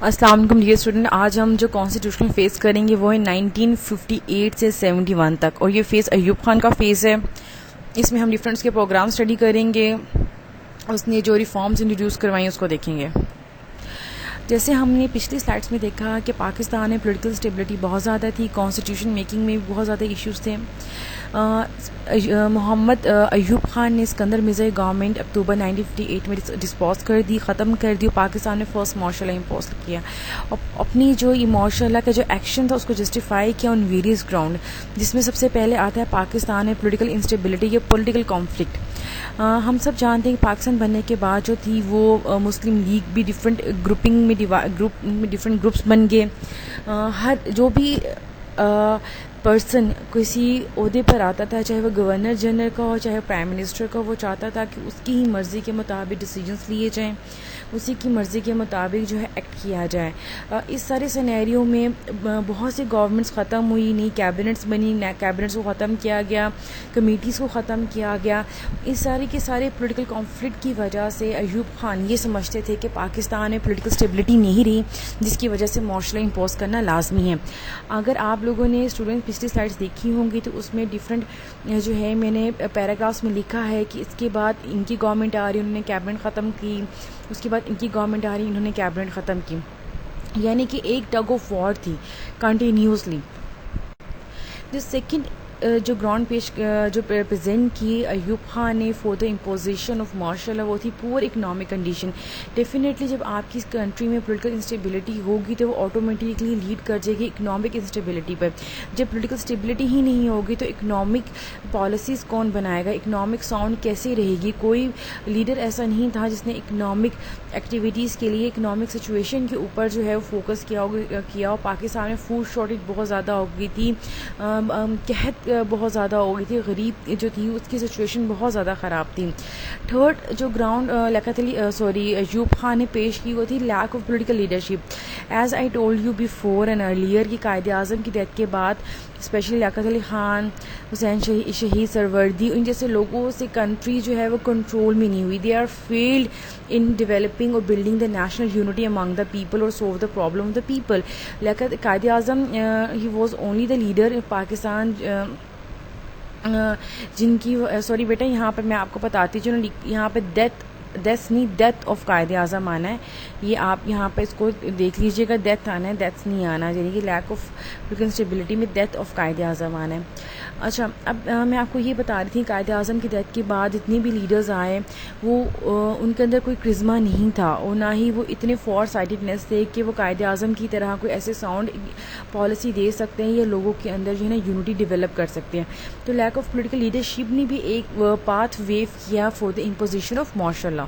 अस्सलाम वालेकुम dear student. आज हम जो कॉन्स्टिट्यूशन फेस करेंगे वो है 1958 से 71 तक, और ये फेज़ अयूब खान का फेज़ है। इसमें हम डिफरेंट के प्रोग्राम स्टडी करेंगे, उसने जो रिफॉर्म्स इंट्रोड्यूस करवाई उसको देखेंगे। जैसे हमने पिछली स्लाइड्स में देखा कि पाकिस्तान में पॉलिटिकल स्टेबिलिटी बहुत ज़्यादा थी, कॉन्स्टिट्यूशन मेकिंग में भी बहुत ज़्यादा इश्यूज़ थे। मोहम्मद अयूब खान ने सिकंदर मिर्ज़ा गवर्नमेंट अक्टूबर 1958 में डिस्पोज कर दी, ख़त्म कर दी। पाकिस्तान ने फर्स्ट मार्शल लॉ इम्पोज किया। अपनी जो ये मार्शल लॉ का जो एक्शन था उसको जस्टिफाई किया ऑन वेरियस ग्राउंड, जिसमें सबसे पहले आता है पाकिस्तान में पॉलिटिकल इंस्टेबिलिटी या पॉलिटिकल कॉन्फ्लिक्ट। हम सब जानते हैं कि पाकिस्तान बनने के बाद जो थी वो मुस्लिम लीग भी डिफरेंट ग्रुपिंग में डिफरेंट ग्रुप्स बन गए। हर जो भी पर्सन किसी ओहदे पर आता था, चाहे वो गवर्नर जनरल का हो चाहे प्राइम मिनिस्टर का, वो चाहता था कि उसकी ही मर्ज़ी के मुताबिक डिसीजंस लिए जाएं, उसी की मर्ज़ी के मुताबिक जो है एक्ट किया जाए। इस सारे सिनेरियो में बहुत सी गवर्नमेंट्स ख़त्म हुई, नई कैबिनेट्स बनी, नए कैबिनेट्स को ख़त्म किया गया, कमेटीज़ को ख़त्म किया गया। इस सारे के सारे पॉलिटिकल कॉन्फ्लिक्ट की वजह से अयूब खान ये समझते थे कि पाकिस्तान में पॉलिटिकल स्टेबिलिटी नहीं रही, जिसकी वजह से मार्शल लॉ इम्पोज करना लाजमी है। अगर आप लोगों ने स्टूडेंट पिछली स्लाइड्स देखी होंगी तो उसमें डिफरेंट जो है मैंने पैराग्राफ्स में लिखा है कि इसके बाद इनकी गवर्नमेंट आ रही, उन्होंने कैबिनेट ख़त्म की, उसके बाद इनकी गवर्नमेंट आ रही, इन्होंने कैबिनेट ख़त्म की, यानी कि एक टग ऑफ वॉर थी कंटिन्यूसली। जो सेकंड जो ग्राउंड पेश जो प्रेजेंट की अयूब खान ने for the imposition of martial law, वो थी पुअर इकनॉमिक कंडीशन। डेफिनेटली जब आपकी कंट्री में पॉलिटिकल इंस्टेबिलिटी होगी तो वो ऑटोमेटिकली लीड कर जाएगी इकनॉमिक इंस्टेबिलिटी पर। जब पॉलिटिकल स्टेबिलिटी ही नहीं होगी तो इकनॉमिक पॉलिसीज़ कौन बनाएगा, इकनॉमिक साउंड कैसे रहेगी। कोई लीडर ऐसा नहीं था जिसने इकनॉमिक एक्टिविटीज़ के लिए इकनॉमिक सिचुएशन के ऊपर जो है वो फोकस किया। पाकिस्तान में फूड शॉर्टेज बहुत ज़्यादा हो गई थी, कहत बहुत ज़्यादा हो गई थी, गरीब जो थी उसकी सिचुएशन बहुत ज़्यादा ख़राब थी। थर्ड जो ग्राउंड अयूब खान ने पेश की वो थी lack of political leadership. As I told you before and earlier कि कायदे आज़म की डेथ के बाद स्पेशली लियाकत अली खान, हुसैन शहीद सरवर्दी, उन जैसे लोगों से कंट्री जो है वो कंट्रोल में नहीं हुई। They are failed in developing और building the national unity among the people और solve the problem of the people. Liaquat Quaid-e Azam he was only the leader in Pakistan जिनकी सॉरी बेटा यहाँ पर मैं आपको बताती हूँ, यहाँ पे डेथ ऑफ कायदे आज़म आना है, ये आप यहाँ पे इसको देख लीजिएगा, डेथ आना है, डेथ नहीं आना, यानी कि लैक ऑफ पॉलिटिकल स्टेबिलिटी में डेथ ऑफ कायदे आज़म आना है। अच्छा, अब मैं आपको ये बता रही थी कायदे आज़म की डेथ के बाद जितने भी लीडर्स आए वो उनके अंदर कोई क्रिज्मा नहीं था, और ना ही वो इतने फॉर साइटेडनेस थे कि वो कायदे आज़म की तरह कोई ऐसे साउंड पॉलिसी दे सकते हैं या लोगों के अंदर जो है ना यूनिटी डेवलप कर सकते हैं। तो लैक ऑफ पॉलिटिकल लीडरशिप ने भी एक पाथ वेव किया for the imposition of martial law.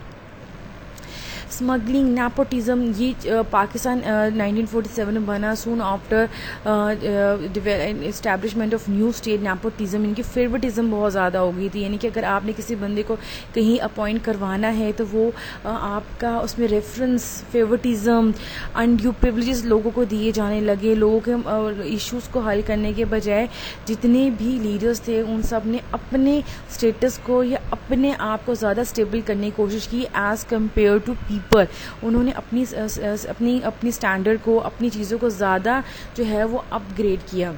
Smuggling, nepotism, ये पाकिस्तान 1947 में बना। Soon after establishment of new state, nepotism, इनकी फेवरेटिज्म बहुत ज़्यादा हो गई थी। यानी कि अगर आपने किसी बंदे को कहीं अपॉइंट करवाना है तो वो आपका उसमें रेफरेंस फेवरेटिज्म, अनड्यू प्रिविलेजेस लोगों को दिए जाने लगे। लोगों के इश्यूज़ को हल करने के बजाय जितने भी लीडर्स थे उन सब ने अपने स्टेटस को या अपने आप को ज़्यादा स्टेबल करने की कोशिश की एज़ कम्पेयर टू पीपल। उन्होंने अपनी स्टैंडर्ड को, अपनी चीज़ों को ज़्यादा जो है वो अपग्रेड किया।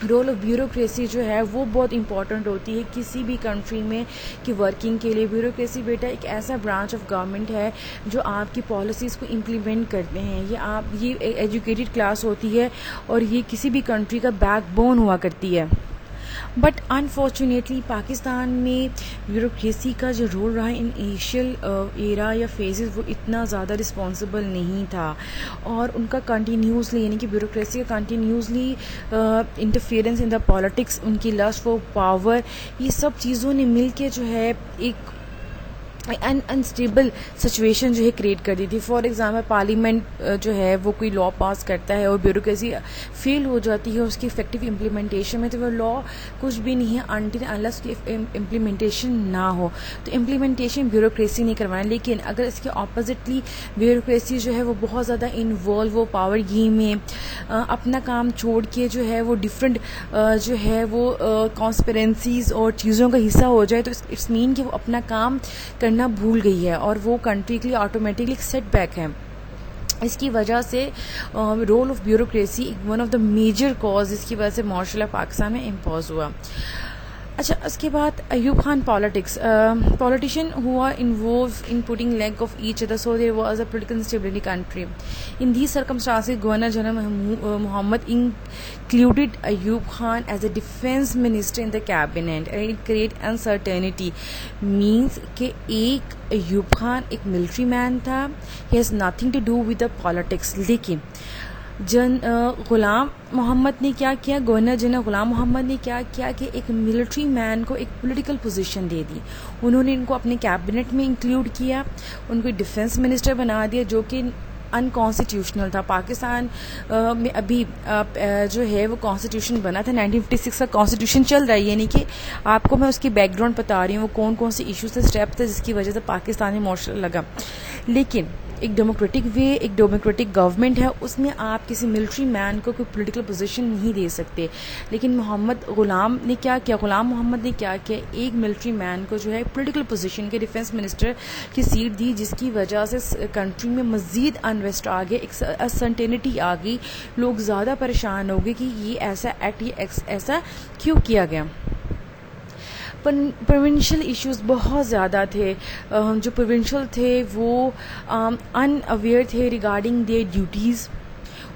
रोल ऑफ ब्यूरोक्रेसी जो है वो बहुत इंपॉर्टेंट होती है किसी भी कंट्री में की वर्किंग के लिए। ब्यूरोक्रेसी बेटा एक ऐसा ब्रांच ऑफ गवर्नमेंट है जो आपकी पॉलिसीज़ को इम्प्लीमेंट करते हैं। ये एजुकेटेड क्लास होती है और ये किसी भी कंट्री का बैकबोन हुआ करती है। बट अनफॉर्चुनेटली पाकिस्तान में ब्यूरोक्रेसी का जो रोल रहा इन इनिशियल एरा या फेजेस वो इतना ज़्यादा रिस्पॉन्सिबल नहीं था, और उनका कंटिन्यूसली यानी कि ब्यूरोक्रेसी का continuously interference in the politics, उनकी लस्ट फॉर पावर, ये सब चीज़ों ने मिल के जो है एक अनस्टेबल सिचुएशन जो है क्रिएट कर दी थी। फॉर एग्जांपल पार्लियामेंट जो है वो कोई लॉ पास करता है और ब्यूरोक्रेसी फेल हो जाती है उसकी इफेक्टिव इम्प्लीमेंटेशन में, तो वो लॉ कुछ भी नहीं है अनटिल अनलेस उसकी इम्प्लीमेंटेशन ना हो। तो इम्प्लीमेंटेशन ब्यूरोक्रेसी नहीं करवाना, लेकिन अगर इसके ऑपोजिटली ब्यूरोक्रेसी जो है वो बहुत ज़्यादा इन्वॉल्व हो पावर गेम में, अपना काम छोड़ के जो है वो डिफरेंट जो है वो कॉन्स्पिरेंसीज और चीज़ों का हिस्सा हो जाए, तो इट्स मीन कि वो अपना काम करना भूल गई है और वो कंट्री के लिए ऑटोमेटिकली सेटबैक है। इसकी वजह से role of bureaucracy one of the major cause इसकी वजह से मार्शल लॉ पाकिस्तान में इम्पोज हुआ। अच्छा, उसके बाद अयूब खान पॉलिटिक्स, पॉलिटिशियन हुआ involve in putting leg of each other, so there was a political instability country. In these circumstances governor general Mohammad included Ayub Khan as a defense minister in the cabinet and it create uncertainty, means कि एक अयूब खान एक military man था, he has nothing to do with the politics। लेकिन गुलाम मोहम्मद ने क्या किया, governor general गुलाम मोहम्मद ने क्या किया कि एक मिलिट्री मैन को एक पॉलिटिकल पोजीशन दे दी। उन्होंने इनको अपने कैबिनेट में इंक्लूड किया, उनको डिफेंस मिनिस्टर बना दिया, जो कि अनकॉन्स्टिट्यूशनल था। पाकिस्तान में अभी जो है वो कॉन्स्टिट्यूशन बना था, 1956 का कॉन्स्टिट्यूशन चल रहा है, यानी कि आपको मैं उसकी बैकग्राउंड बता रही हूँ, वो कौन कौन से इश्यूज थे, स्टेप थे जिसकी वजह से पाकिस्तानी मार्शल लगा। लेकिन एक डेमोक्रेटिक वे, एक डेमोक्रेटिक गवर्नमेंट है, उसमें आप किसी मिलिट्री मैन को कोई पॉलिटिकल पोजीशन नहीं दे सकते। लेकिन गुलाम मोहम्मद ने क्या किया, एक मिलिट्री मैन को जो है पॉलिटिकल पोजीशन के डिफेंस मिनिस्टर की सीट दी, जिसकी वजह से कंट्री में मजीद अनरेस्ट आ गया, एक अनसर्टेनिटी आ गई, लोग ज़्यादा परेशान हो गए कि ये ऐसा एक्ट, ये ऐसा क्यों किया गया। प्रोविंशियल इश्यूज बहुत ज़्यादा थे, जो प्रोविंशियल थे वो अनअवेयर थे रिगार्डिंग देयर ड्यूटीज़,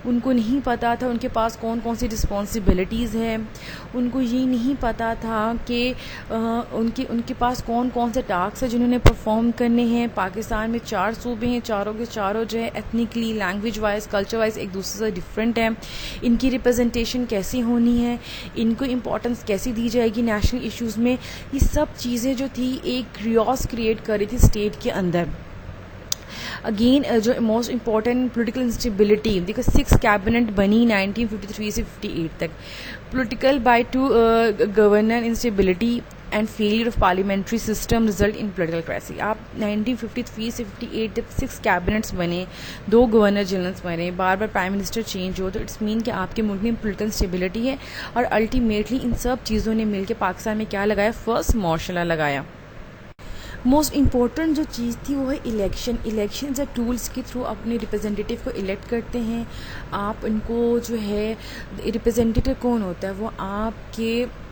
उनको नहीं पता था उनके पास कौन कौन सी रिस्पॉन्सिबिलिटीज़ हैं, उनको ये नहीं पता था कि उनके पास कौन कौन से टास्क है जिन्होंने परफॉर्म करने हैं। पाकिस्तान में 4 सूबे हैं, चारों के चारों जो है ethnically, language wise, culture wise एक दूसरे से डिफरेंट है। इनकी रिप्रेजेंटेशन कैसी होनी है, इनको इम्पोर्टेंस कैसी दी जाएगी नेशनल इश्यूज़ में, ये सब चीज़ें जो थी एक क्रियोस क्रिएट कर रही थी स्टेट के अंदर। अगेन जो मोस्ट इम्पॉर्टेंट पॉलिटिकल इंस्टेबिलिटी, देखो 6 कैबिनेट बनी 1953 से 58 तक। Political by two governor instability and failure of parliamentary system result in political crisis. आप 1953 से 58 जब 6 कैबिनेट्स बने, 2 गवर्नर जनरल्स बने, बार बार प्राइम मिनिस्टर चेंज हो, तो इट्स मीन कि आपके मुल्क में पॉलिटिकल इंस्टेबिलिटी है। और अल्टीमेटली इन सब चीज़ों ने मिलकर पाकिस्तान में क्या लगाया, फर्स्ट मार्शल लॉ लगाया। मोस्ट इम्पॉर्टेंट जो चीज़ थी वो है इलेक्शन। इलेक्शन या टूल्स के थ्रू अपने रिप्रेजेंटेटिव को इलेक्ट करते हैं आप। इनको जो है रिप्रेजेंटेटिव कौन होता है, वो आपके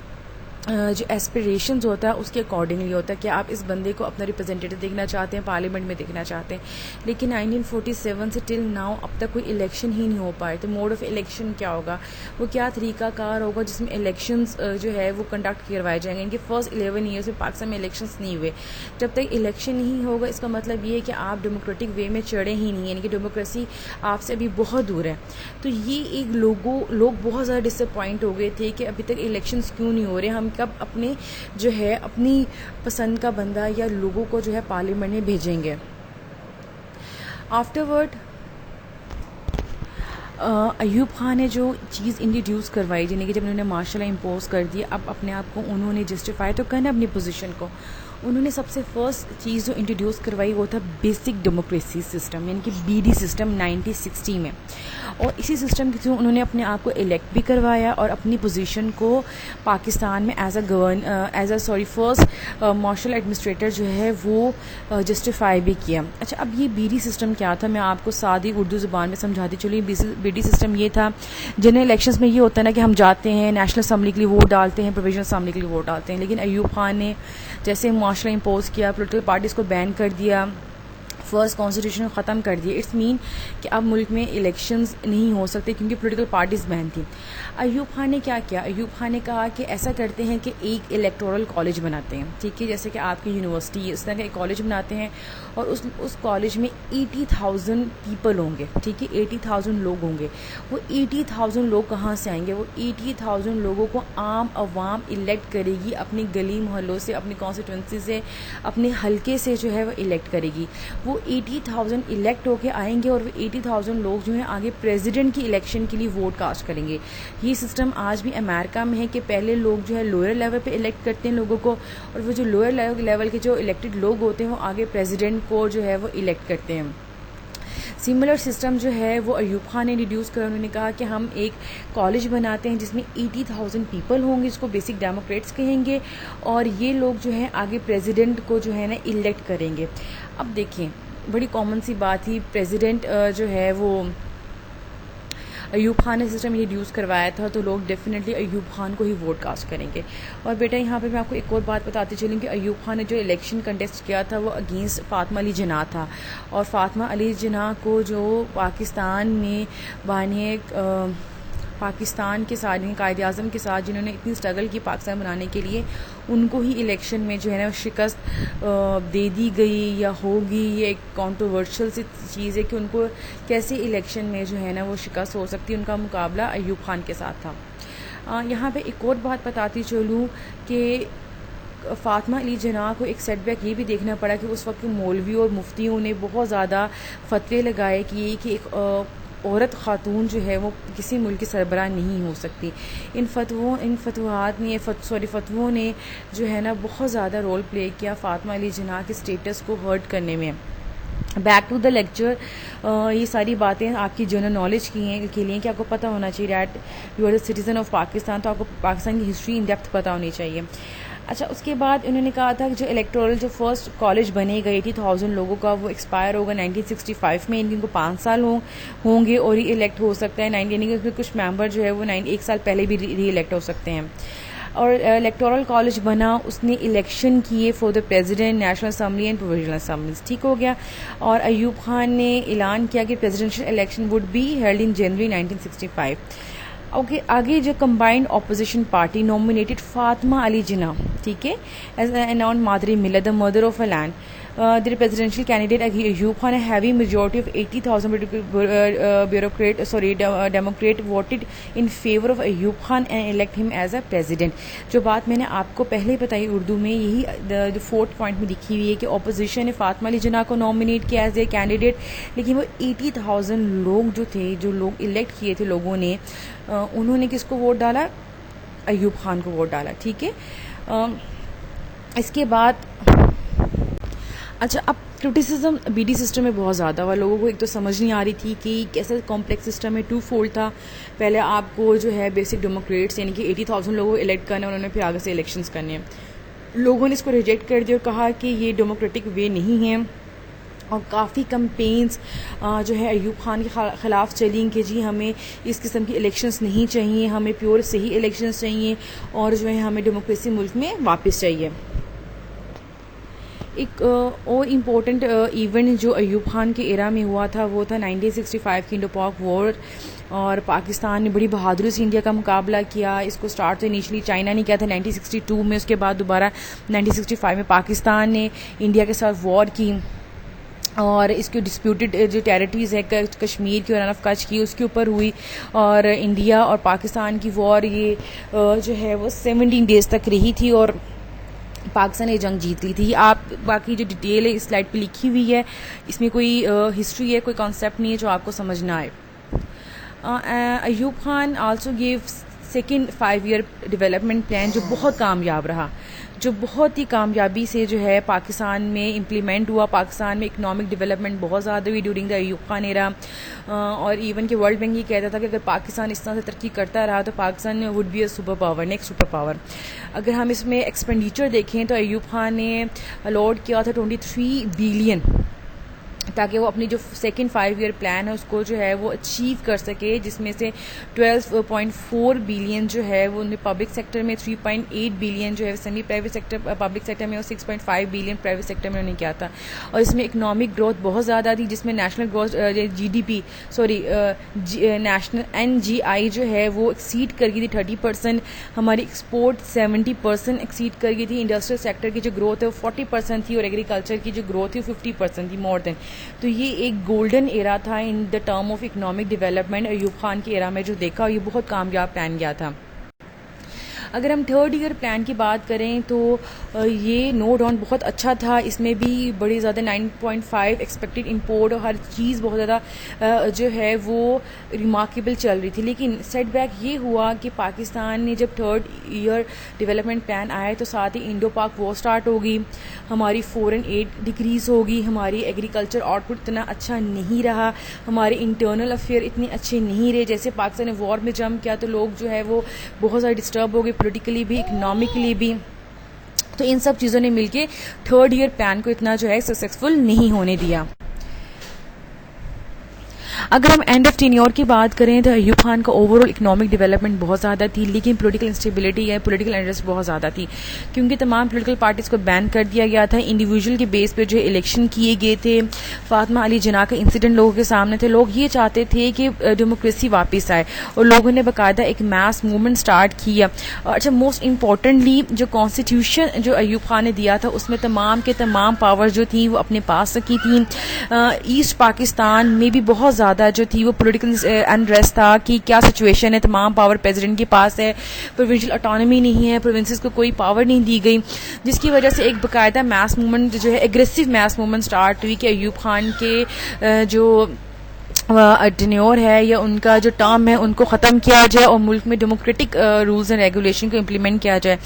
जो एस्पिरेशंस होता है उसके अकॉर्डिंगली होता है कि आप इस बंदे को अपना रिप्रेजेंटेटिव देखना चाहते हैं, पार्लियामेंट में देखना चाहते हैं। लेकिन 1947 से टिल नाउ अब तक कोई इलेक्शन ही नहीं हो पाए। तो मोड ऑफ इलेक्शन क्या होगा, वो क्या तरीकाकार होगा जिसमें इलेक्शंस जो है वो कंडक्ट करवाए जाएंगे। इनके फर्स्ट 11 ईयर्स में पाकिस्तान में इलेक्शंस नहीं हुए। जब तक इलेक्शन नहीं होगा इसका मतलब ये है कि आप डेमोक्रेटिक वे में चढ़े ही नहीं, यानी कि डेमोक्रेसी आपसे अभी बहुत दूर है। तो ये एक लोग बहुत ज़्यादा डिसअपॉइंट हो गए थे कि अभी तक इलेक्शंस क्यों नहीं हो रहे, हम कब अपने जो है अपनी पसंद का बंदा या लोगों को जो है पार्लियामेंट में भेजेंगे। आफ्टरवर्ड अयूब खान ने जो चीज़ इंट्रोड्यूस करवाई, यानी कि जब उन्होंने मार्शल लॉ इम्पोज कर दिया, अब अपने आप को उन्होंने जस्टिफाई तो करना अपनी पोजीशन को। उन्होंने सबसे फर्स्ट चीज़ जो इंट्रोड्यूस करवाई वो था बेसिक डेमोक्रेसी सिस्टम, यानी कि BD सिस्टम 1960 में। और इसी सिस्टम के थ्रू उन्होंने अपने आप को इलेक्ट भी करवाया और अपनी पोजीशन को पाकिस्तान में फर्स्ट मार्शल एडमिनिस्ट्रेटर जो है वो जस्टिफाई भी किया। अच्छा, अब ये BD सिस्टम क्या था, मैं आपको सादी उर्दू ज़ुबान में समझाती चलिए। BD सिस्टम ये था, जनरल इलेक्शंस में ये होता है ना कि हम जाते हैं नेशनल असम्बली के लिए वोट डालते हैं, प्रोविजनल असम्बली के लिए वोट डालते हैं। लेकिन अयूब खान ने जैसे मार्शल लॉ इम्पोज किया, पॉलिटिकल पार्टीज़ को बैन कर दिया, फर्स्ट कॉन्स्टिट्यूशन ख़त्म कर दिया। इट्स मीन कि अब मुल्क में इलेक्शंस नहीं हो सकते क्योंकि पॉलिटिकल पार्टीज़ बैन थी। अयूब खान ने क्या किया, अयूब खान ने कहा कि ऐसा करते हैं कि एक इलेक्टोरल कॉलेज बनाते हैं, ठीक है, जैसे कि आपकी यूनिवर्सिटी इस तरह का एक कॉलेज बनाते हैं और उस कॉलेज में 80,000 पीपल होंगे, ठीक है, 80,000 लोग होंगे। वो 80,000 लोग कहाँ से आएंगे, वो 80,000 लोगों को आम आवाम इलेक्ट करेगी, अपनी गली मोहल्लों से, अपनी कॉन्स्टिट्यूंसी से, अपने हल्के से जो है वो इलेक्ट करेगी। वो 80,000 इलेक्ट होके आएंगे और वो 80,000 लोग जो हैं आगे प्रेसिडेंट की इलेक्शन के लिए वोट कास्ट करेंगे। ये सिस्टम आज भी अमेरिका में है कि पहले लोग जो है लोअर लेवल पे इलेक्ट करते हैं लोगों को, और वो जो लोअर लेवल के जो इलेक्टेड लोग होते हैं वो आगे प्रेसिडेंट को जो है वो इलेक्ट करते हैं। सिमिलर सिस्टम जो है वो अयूब खान ने इंट्रोड्यूस करा। उन्होंने कहा कि हम एक कॉलेज बनाते हैं जिसमें 80,000 पीपल होंगे, जिसको बेसिक डेमोक्रेट्स कहेंगे, और ये लोग जो है आगे प्रेसिडेंट को जो है ना इलेक्ट करेंगे। अब देखिए बड़ी कॉमन सी बात थी, प्रेसिडेंट जो है वो अयूब खान ने सिस्टम इंट्रोड्यूस करवाया था, तो लोग डेफिनेटली अयूब खान को ही वोट कास्ट करेंगे। और बेटा यहाँ पे मैं आपको एक और बात बताती चलूँ कि अयूब खान ने जो इलेक्शन कंटेस्ट किया था वो अगेंस्ट फातिमा अली जिन्ना था, और फातिमा अली जिन्ना को जो पाकिस्तान में बानी पाकिस्तान के साथ, कायद-ए-आज़म के साथ जिन्होंने इतनी स्ट्रगल की पाकिस्तान बनाने के लिए, उनको ही इलेक्शन में जो है ना शिकस्त दे दी गई या होगी। ये एक कंट्रोवर्शियल सी चीज़ है कि उनको कैसे इलेक्शन में जो है ना वो शिकस्त हो सकती है। उनका मुकाबला अयूब खान के साथ था। यहाँ पे एक और बात बताती चलूँ कि फातिमा अली जिन्ना को एक सेटबैक ये भी देखना पड़ा कि उस वक्त मौलवी और मुफ्तियों ने बहुत ज़्यादा फतवे लगाए कि एक औरत खातून जो है वो किसी मुल्क की सरबराह नहीं हो सकती। इन फतवों ने जो है ना बहुत ज़्यादा रोल प्ले किया फातिमा अली जिन्ना के स्टेटस को हर्ट करने में। बैक टू द लेक्चर, ये सारी बातें आपकी जनरल नॉलेज के लिए कि आपको पता होना चाहिए that you are the citizen of Pakistan, तो आपको पाकिस्तान की हिस्ट्री इन डेप्थ पता होनी चाहिए। अच्छा, उसके बाद उन्होंने कहा था कि जो इलेक्टोरल जो फर्स्ट कॉलेज बने गए 80,000 लोगों का, वो एक्सपायर होगा 1965 में। इनको 5 साल होंगे और री इलेक्ट हो सकता है। 19 कुछ मेंबर जो है वो 1 साल पहले भी री इलेक्ट हो सकते हैं। और इलेक्टोरल कॉलेज बना, उसने इलेक्शन किए for the president, national assembly and provisional assembly, ठीक हो गया। और अयूब खान ने ऐलान किया कि presidential election would be held in January 1965। Okay, आगे जो combined opposition party nominated Fatima Ali Jinnah, ठीक है, as announce Madar-e Millat, the mother of a land. The presidential candidate Ayub Khan, a heavy majority of 80,000 Democrat voted in favor of Ayub Khan and elect him as a president। जो बात मैंने आपको पहले बताई उर्दू में, यही 4th पॉइंट में लिखी हुई है कि ऑपोजिशन ने फातिमा अली जिन्ना को नॉमिनेट किया एज ए कैंडिडेट, लेकिन वो 80,000 लोग जो थे, जो लोग इलेक्ट किए थे लोगों ने, उन्होंने किसको वोट डाला? अयूब खान को वोट डाला, ठीक है। इसके बाद अच्छा, अब क्रिटिसिज्म बीडी सिस्टम में बहुत ज़्यादा हुआ। लोगों को एक तो समझ नहीं आ रही थी कि कैसे कॉम्प्लेक्स सिस्टम है, 2 फोल्ड था। पहले आपको जो है बेसिक डेमोक्रेट्स यानी कि 80,000 लोगों को इलेक्ट करना, उन्होंने फिर आगे से इलेक्शंस करने हैं। लोगों ने इसको रिजेक्ट कर दिया और कहा कि ये डेमोक्रेटिक वे नहीं है, और काफ़ी कंपेन्स जो है अयूब खान के ख़िलाफ़ चली कि जी हमें इस किस्म की इलेक्शंस नहीं चाहिए, हमें प्योर सही इलेक्शंस चाहिए, और जो है हमें डेमोक्रेसी मुल्क में वापस चाहिए। एक और इम्पोर्टेंट इवेंट जो अयूब खान के एरा में हुआ था वो था 1965 की इंडो-पाक वॉर, और पाकिस्तान ने बड़ी बहादुरी से इंडिया का मुकाबला किया। इसको स्टार्ट तो इनिशियली चाइना ने किया था 1962 में, उसके बाद दोबारा 1965 में पाकिस्तान ने इंडिया के साथ वॉर की, और इसकी डिस्प्यूटेड जो टेरिटरीज़ है कश्मीर की और रन ऑफ कच्छ की, उसके ऊपर हुई। और इंडिया और पाकिस्तान की वॉर ये जो है वो 17 डेज़ तक रही थी, और पाकिस्तान ने जंग जीत ली थी। आप बाकी जो डिटेल है इस स्लाइड पे लिखी हुई है, इसमें कोई हिस्ट्री है, कोई कॉन्सेप्ट नहीं है जो आपको समझ ना आए। Ayub Khan also give second 5-year development plan, जो बहुत कामयाब रहा, जो बहुत ही कामयाबी से जो है पाकिस्तान में इम्प्लीमेंट हुआ। पाकिस्तान में इकोनॉमिक डेवलपमेंट बहुत ज़्यादा हुई during the Ayub Khan era, और इवन कि वर्ल्ड बैंक ये कहता था कि अगर पाकिस्तान इस तरह से तरक्की करता रहा तो Pakistan would be a super power, next super power. अगर हम इसमें एक्सपेंडिचर देखें तो अयूब खान ने अलॉट किया था 23 बिलियन, ताकि वो अपनी जो सेकेंड 5-year प्लान है उसको जो है वो अचीव कर सके, जिसमें से 12.4 बिलियन जो है वो पब्लिक सेक्टर में, 3.8 बिलियन जो है semi private sector, public sector में, और 6.5 बिलियन प्राइवेट सेक्टर में उन्होंने किया था। और इसमें इकोनॉमिक ग्रोथ बहुत ज़्यादा थी, जिसमें नेशनल ग्रोथ नेशनल NGI जो है वो एक्सीड कर गई थी 30%, हमारी एक्सपोर्ट 70% एक्सीड कर गई थी, इंडस्ट्रियल सेक्टर की जो ग्रोथ है वो 40% थी, और एग्रीकल्चर की जो ग्रोथ थी वो 50% थी, मोर देन। तो ये एक गोल्डन एरा था in the term of economic development. Ayub Khan के एरा में जो देखा, ये बहुत कामयाब प्लान गया था। अगर हम 3rd year प्लान की बात करें तो ये नो डाउन बहुत अच्छा था। इसमें भी बड़ी ज़्यादा 9.5 एक्सपेक्टेड इंपोर्ट, और हर चीज़ बहुत ज़्यादा जो है वो रिमार्केबल चल रही थी। लेकिन सेटबैक ये हुआ कि पाकिस्तान ने जब 3rd year डेवलपमेंट प्लान आया तो साथ ही इंडो पाक वॉर स्टार्ट होगी, हमारी फॉरेन एड डिक्रीज़ होगी, हमारी एग्रीकल्चर आउटपुट इतना अच्छा नहीं रहा, हमारे इंटरनल अफेयर इतने अच्छे नहीं रहे। जैसे पाकिस्तान ने वॉर में जंप किया तो लोग जो है वो बहुत ज़्यादा डिस्टर्ब हो गए, पॉलिटिकली भी, इकोनॉमिकली भी। तो इन सब चीज़ों ने मिलके 3rd year प्लान को इतना जो है सक्सेसफुल नहीं होने दिया। अगर हम एंड ऑफ टेन्योर की बात करें तो अयूब खान का ओवरऑल इकोनॉमिक डेवलपमेंट बहुत ज़्यादा थी, लेकिन पॉलिटिकल इंस्टेबिलिटी या पॉलिटिकल अनरेस्ट बहुत ज़्यादा थी, क्योंकि तमाम पॉलिटिकल पार्टीज़ को बैन कर दिया गया था। इंडिविजुअल के बेस पे जो इलेक्शन किए गए थे। फातिमा अली जिन्ना का इंसिडेंट लोगों के सामने थे। लोग ये चाहते थे कि डेमोक्रेसी वापस आए और लोगों ने बाकायदा एक मैस मूवमेंट स्टार्ट किया। अच्छा, मोस्ट इम्पॉर्टेंटली जो कॉन्स्टिट्यूशन जो अयूब खान ने दिया था उसमें तमाम के तमाम पावर जो थी वो अपने पास रखी थी। ईस्ट पाकिस्तान में भी बहुत ज़्यादा जो थी वो पॉलिटिकल अनरेस्ट था कि क्या सिचुएशन है, तमाम पावर प्रेसिडेंट के पास है, प्रोविंशियल ऑटोनॉमी नहीं है, प्रोविंसेस को कोई पावर नहीं दी गई, जिसकी वजह से एक बाकायदा मैस मूवमेंट जो है एग्रेसिव मैस मूवमेंट स्टार्ट हुई कि अयूब खान के जो टेन्योर है या उनका जो टर्म है उनको ख़त्म किया जाए और मुल्क में डेमोक्रेटिक रूल्स एंड रेगुलेशन को इम्प्लीमेंट किया जाए।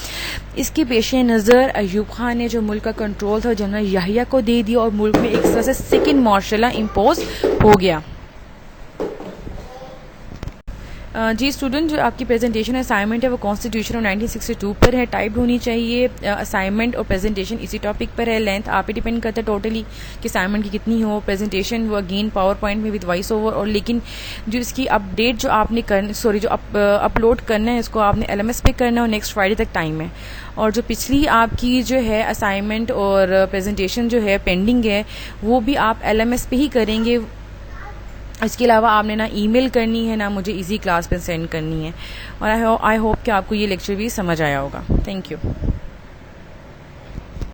इसके पेश नज़र अयूब खान ने जो मुल्क का कंट्रोल था जनरल याहिया को दे दिया और मुल्क में एक तरह से सेकेंड मार्शल लॉ इम्पोज हो गया। जी स्टूडेंट, जो आपकी प्रेजेंटेशन असाइनमेंट है वो कॉन्स्टिट्यूशन ऑफ 1962 पर है, टाइप्ड होनी चाहिए। असाइनमेंट और प्रेजेंटेशन इसी टॉपिक पर है। लेंथ आप ही डिपेंड करता है टोटली कि असाइनमेंट की कितनी हो। प्रेजेंटेशन वो अगेन पावर पॉइंट में विद वॉइस ओवर, और लेकिन जो इसकी अपडेट जो आपने जो अपलोड करना है इसको आपने LMS पे करना है और नेक्स्ट फ्राइडे तक टाइम है। और जो पिछली आपकी जो है असाइनमेंट और प्रेजेंटेशन जो है पेंडिंग है वो भी आप LMS पे ही करेंगे। इसके अलावा आपने ना ईमेल करनी है ना मुझे इजी क्लास पे सेंड करनी है। और आई होप कि आपको ये लेक्चर भी समझ आया होगा। Thank you.